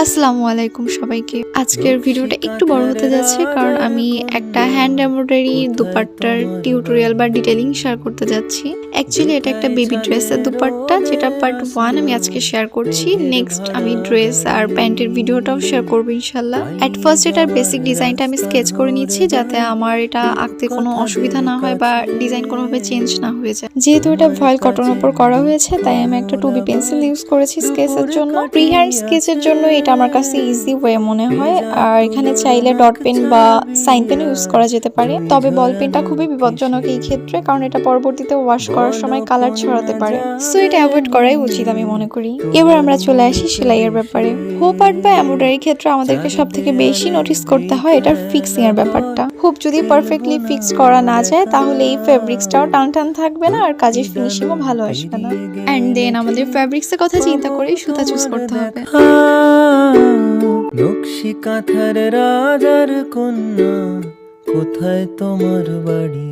আসসালামু আলাইকুম সবাইকে। আজকের ভিডিওটা একটু বড় হতে যাচ্ছে কারণ আমি একটা হ্যান্ড এমব্রয়ডারি দুপাট্টার টিউটোরিয়াল বা ডিটেইলিং শেয়ার করতে যাচ্ছি। অ্যাকচুয়ালি এটা একটা বেবি ড্রেসের দুপাট্টা, যেটা পার্ট 1 আমি আজকে শেয়ার করছি। নেক্সট আমি ড্রেস আর প্যান্টের ভিডিওটাও শেয়ার করব ইনশাআল্লাহ। এট ফার্স্ট এটার বেসিক ডিজাইনটা আমি স্কেচ করে নিচ্ছি, যাতে আমার এটা আঁকতে কোনো অসুবিধা না হয় বা ডিজাইন কোনোভাবে চেঞ্জ না হয়ে যায়। যেহেতু এটা ভয়েল কটন উপর করা হয়েছে, তাই আমি একটা 2B পেন্সিল ইউজ করেছি স্কেচের জন্য। ফ্রি হ্যান্ড স্কেচের জন্য এটা আমার কাছে ইজি ওয়ে মনে হয়। আর এখানে চাইলে ডট পেন বা সাইন পেন ইউজ করা যেতে পারে, তবে বল পেনটা খুবই বিপজ্জনক এই ক্ষেত্রে, কারণ এটা পরবর্তীতে ওয়াশ করার সময় কালার ছড়াতে পারে। সো এটা অ্যাভয়েড করাই উচিত আমি মনে করি। এবার আমরা চলে আসি সেলাইয়ের ব্যাপারে। হুপ আর্ট বা এমব্রয়ডারির ক্ষেত্রে আমাদেরকে সব থেকে বেশি নোটিস করতে হয় এটার ফিক্সিং এর ব্যাপারটা। হুপ যদি পারফেক্টলি ফিক্স করা না যায়, তাহলে এই ফেব্রিক্সটাও টান টান থাকবে না আর কাজের ফিনিশিংও ভালো আসবে না। এন্ড দেন আমাদের ফেব্রিক্সের কথা চিন্তা করে সুতা চুজ করতে হবে। নকশি কাঁথার রাজার কন্যা, কোথায় তোমার বাড়ি?